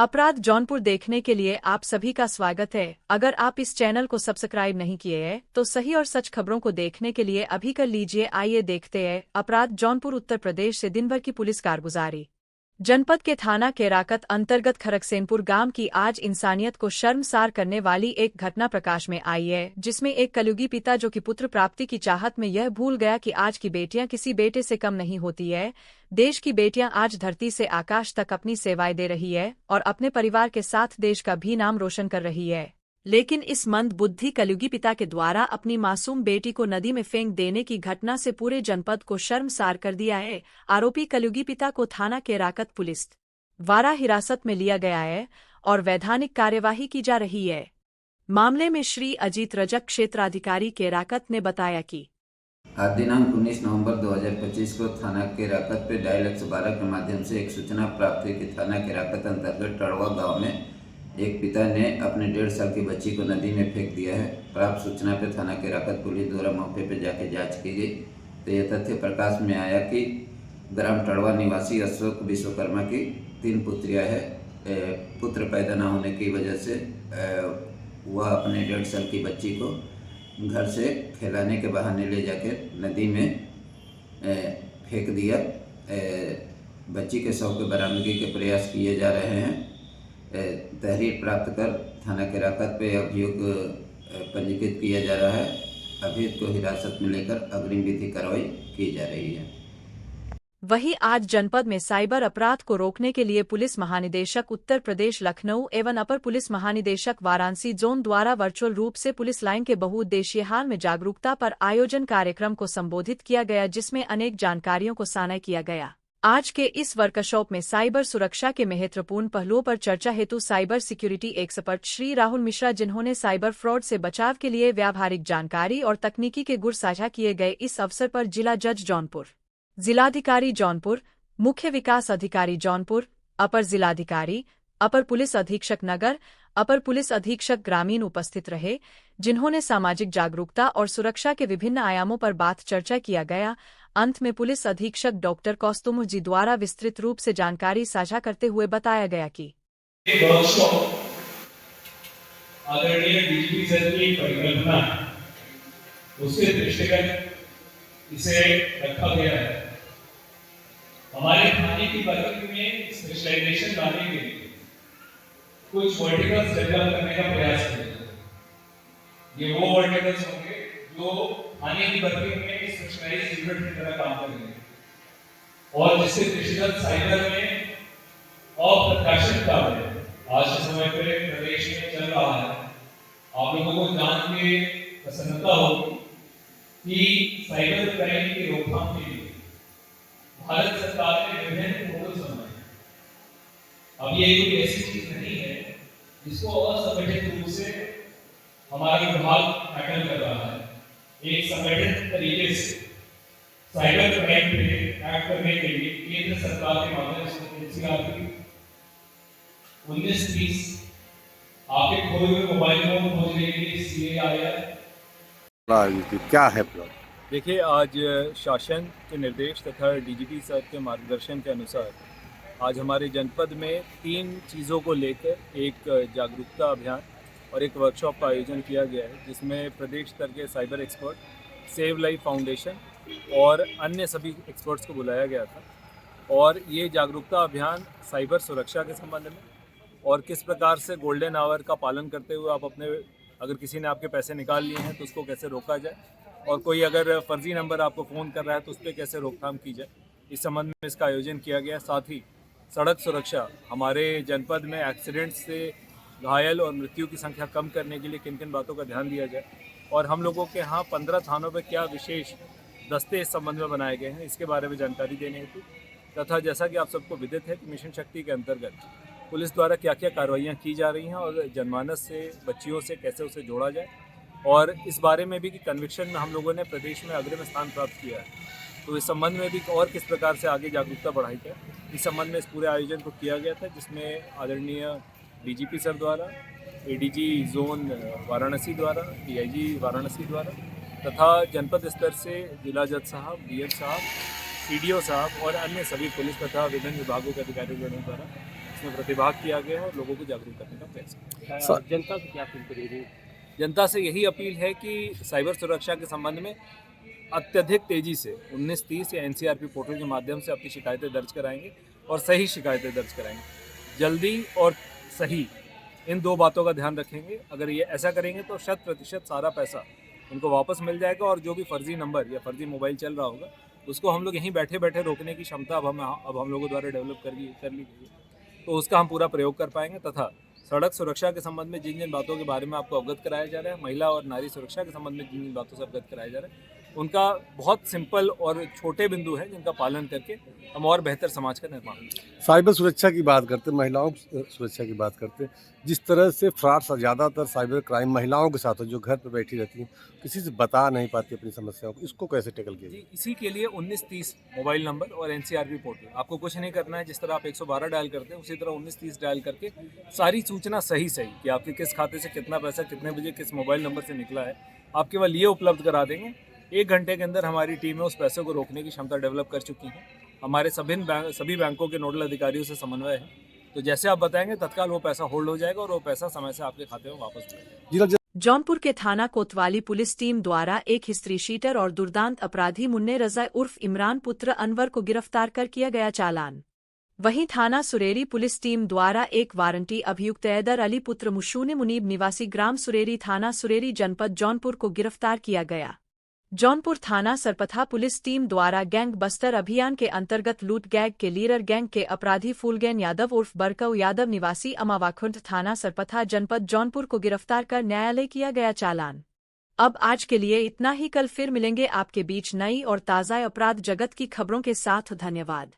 अपराध जौनपुर देखने के लिए आप सभी का स्वागत है। अगर आप इस चैनल को सब्सक्राइब नहीं किए हैं तो सही और सच खबरों को देखने के लिए अभी कर लीजिए। आइए देखते हैं अपराध जौनपुर उत्तर प्रदेश से दिन भर की पुलिस कारगुजारी। जनपद के थाना केराकत अंतर्गत खरकसेनपुर गांव की आज इंसानियत को शर्मसार करने वाली एक घटना प्रकाश में आई है, जिसमें एक कलयुगी पिता जो कि पुत्र प्राप्ति की चाहत में यह भूल गया कि आज की बेटियां किसी बेटे से कम नहीं होती है। देश की बेटियां आज धरती से आकाश तक अपनी सेवाएं दे रही है और अपने परिवार के साथ देश का भी नाम रोशन कर रही है, लेकिन इस मंद बुद्धि कलयुगी पिता के द्वारा अपनी मासूम बेटी को नदी में फेंक देने की घटना से पूरे जनपद को शर्मसार कर दिया है। आरोपी कलयुगी पिता को थाना केराकत पुलिस द्वारा हिरासत में लिया गया है और वैधानिक कार्यवाही की जा रही है। मामले में श्री अजीत रजक क्षेत्राधिकारी केराकत ने बताया कि आज दिनांक 19 नवंबर 2025 को थाना केराकत पे डायल 112 के माध्यम से एक सूचना प्राप्त हुई कि थाना केराकत अंतर्गत टड़वा गांव में एक पिता ने अपने 1.5 साल की बच्ची को नदी में फेंक दिया है। प्राप्त सूचना पर थाना केराकत पुलिस द्वारा मौके पर जाकर जांच की गई तो यह तथ्य प्रकाश में आया कि ग्राम टड़वा निवासी अशोक विश्वकर्मा की 3 पुत्रियां हैं। पुत्र पैदा न होने की वजह से वह अपने 1.5 साल की बच्ची को घर से खिलाने के बहाने ले जाकर नदी में फेंक दिया। बच्ची के शव के बरामदगी के प्रयास किए जा रहे हैं। तहरीर प्राप्त कर थाना केराकत पे अभियोग पंजीकृत किया जा रहा है। अभियुक्त को हिरासत में लेकर अग्रिम विधि कार्रवाई की जा रही है। वहीं आज जनपद में साइबर अपराध को रोकने के लिए पुलिस महानिदेशक उत्तर प्रदेश लखनऊ एवं अपर पुलिस महानिदेशक वाराणसी जोन द्वारा वर्चुअल रूप से पुलिस लाइन के बहुउद्देशीय हाल में जागरूकता पर आयोजन कार्यक्रम को संबोधित किया गया, जिसमें अनेक जानकारियों को साझा किया गया। आज के इस वर्कशॉप में साइबर सुरक्षा के महत्वपूर्ण पहलुओं पर चर्चा हेतु cyber security expert Shri Rahul Mishra, जिन्होंने साइबर फ्रॉड से बचाव के लिए व्यावहारिक जानकारी और तकनीकी के गुर साझा किए गए। इस अवसर पर जिला जज जौनपुर, जिलाधिकारी जौनपुर, मुख्य विकास अधिकारी जौनपुर, अपर जिलाधिकारी, अपर पुलिस अधीक्षक नगर, अपर पुलिस अधीक्षक ग्रामीण उपस्थित रहे, जिन्होंने सामाजिक जागरूकता और सुरक्षा के विभिन्न आयामों पर बात चर्चा किया गया। अंत में पुलिस अधीक्षक डॉक्टर कौस्तुभ जी द्वारा विस्तृत रूप से जानकारी साझा करते हुए बताया गया कि आदरणीय डीजीपी सर की परिकल्पना उसके दृष्टिगत इसे रखा गया है। हमारे थाने की वर्किंग में स्पेशलाइजेशन लाने के लिए कुछ वर्टिकल्स डेवलप करने का प्रयास किया। ये वो वर्टिकल्स होंगे जो थाने की वर्किंग में स्पेशलाइज्ड यूनिट की तरह काम करेंगे और जिससे दृष्टिगत साइबर में अप्रत्याशित कार्य आज के समय पे प्रदेश में चल रहा है। आप लोगों को जान के प्रसन्नता होगी कि साइबर क्राइम की रोकथाम के लिए भारत सरकार ने विभिन्न मॉडल्स बनाए। अब ये कोई ऐसी चीज नहीं है जिसको असंगठित रूप से हमारा विभाग टैकल कर रहा है। एक संगठित तरीके से साइबर क्राइम पे एक्ट करने के लिए केंद्र सरकार के माध्यम से एनसीआर की 1930 आपके खोए हुए मोबाइल फोन खोजने के लिए सीएआईआर क्या है प्लान? देखिए, आज शासन के निर्देश तथा डीजीपी सर के मार्गदर्शन के अनुसार आज हमारे जनपद में 3 चीज़ों को लेकर एक जागरूकता अभियान और एक वर्कशॉप का आयोजन किया गया है, जिसमें प्रदेश स्तर के cyber expert, save life foundation और अन्य सभी एक्सपर्ट्स को बुलाया गया था। और ये जागरूकता अभियान साइबर सुरक्षा के संबंध में और किस प्रकार से गोल्डन आवर का पालन करते हुए आप अपने, अगर किसी ने आपके पैसे निकाल लिए हैं तो उसको कैसे रोका जाए, और कोई अगर फर्जी नंबर आपको फ़ोन कर रहा है तो उस पर कैसे रोकथाम की जाए, इस संबंध में इसका आयोजन किया गया। साथ ही सड़क सुरक्षा, हमारे जनपद में एक्सीडेंट से घायल और मृत्यु की संख्या कम करने के लिए किन किन बातों का ध्यान दिया जाए, और हम लोगों के यहाँ 15 थानों पर क्या विशेष दस्ते इस संबंध में बनाए गए हैं, इसके बारे में जानकारी देने हेतु, तथा जैसा कि आप सबको विदित है कि मिशन शक्ति के अंतर्गत पुलिस द्वारा क्या क्या कार्रवाइयाँ की जा रही हैं और जनमानस से, बच्चियों से कैसे उसे जोड़ा जाए, और इस बारे में भी कि कन्विक्शन में हम लोगों ने प्रदेश में अग्रिम स्थान प्राप्त किया है, तो इस संबंध में भी और किस प्रकार से आगे जागरूकता बढ़ाई जाए, इस संबंध में इस पूरे आयोजन को किया गया था, जिसमें आदरणीय डीजीपी सर द्वारा, एडीजी जोन वाराणसी द्वारा, डीआईजी वाराणसी द्वारा तथा जनपद स्तर से जिला जज साहब, डीएम साहब, सीडीओ साहब और अन्य सभी पुलिस तथा विभिन्न विभागों के अधिकारियों द्वारा इसमें प्रतिभाग किया गया है और लोगों को जागरूक करने का प्रयास किया। जनता से क्या अपील करेंगे? जनता से यही अपील है कि साइबर सुरक्षा के संबंध में अत्यधिक तेजी से 1930 या एनसीआरपी पोर्टल के माध्यम से अपनी शिकायतें दर्ज कराएंगे और सही शिकायतें दर्ज कराएंगे। जल्दी और सही, इन दो बातों का ध्यान रखेंगे। अगर ये ऐसा करेंगे तो 100% सारा पैसा उनको वापस मिल जाएगा और जो भी फर्जी नंबर या फर्जी मोबाइल चल रहा होगा उसको हम लोग यहीं बैठे बैठे रोकने की क्षमता अब हम लोगों द्वारा डेवलप कर ली गई है, तो उसका हम पूरा प्रयोग कर पाएंगे। तथा सड़क सुरक्षा के संबंध में जिन जिन बातों के बारे में आपको अवगत कराया जा रहा है, महिला और नारी सुरक्षा के संबंध में जिन जिन बातों से अवगत कराया जा रहा है, उनका बहुत सिंपल और छोटे बिंदु है जिनका पालन करके हम और बेहतर समाज का निर्माण करें। साइबर सुरक्षा की बात करते हैं, महिलाओं की सुरक्षा की बात करते हैं, जिस तरह से फ्रॉड ज़्यादातर साइबर क्राइम महिलाओं के साथ हो, जो घर पर बैठी रहती हैं, किसी से बता नहीं पाती अपनी समस्याओं को, इसको कैसे टैकल किया जाए? इसी के लिए 1930 मोबाइल नंबर और एनसीआरपी पोर्टल, आपको कुछ नहीं करना है। जिस तरह आप 112 डायल करते हैं उसी तरह 1930 डायल करके सारी सूचना सही कि आपके किस खाते से कितना पैसा कितने बजे किस मोबाइल नंबर से निकला है, आप केवल ये उपलब्ध करा देंगे। 1 घंटे के अंदर हमारी टीमें उस पैसे को रोकने की क्षमता डेवलप कर चुकी हैं। हमारे सभी बैंकों के नोडल अधिकारियों से समन्वय है, तो जैसे आप बताएंगे तत्काल वो पैसा होल्ड हो जाएगा और वो पैसा समय से आपके खाते में वापस मिलेगा। जौनपुर के थाना कोतवाली पुलिस टीम द्वारा एक हिस्ट्री शीटर और दुर्दांत अपराधी मुन्ने रजा उर्फ इमरान पुत्र अनवर को गिरफ्तार कर किया गया चालान। वहीं थाना सुरेरी पुलिस टीम द्वारा एक वारंटी अभियुक्त ऐदर अली पुत्र मुशून मुनीब निवासी ग्राम सुरेरी थाना सुरेरी जनपद जौनपुर को गिरफ्तार किया गया। जौनपुर थाना सरपथा पुलिस टीम द्वारा गैंग बस्तर अभियान के अंतर्गत लूट गैंग के लीडर गैंग के अपराधी फूलगैन यादव उर्फ बरकऊ यादव निवासी अमावाखुंड थाना सरपथा जनपद जौनपुर को गिरफ्तार कर न्यायालय किया गया चालान। अब आज के लिए इतना ही, कल फिर मिलेंगे आपके बीच नई और ताज़ा अपराध जगत की खबरों के साथ। धन्यवाद।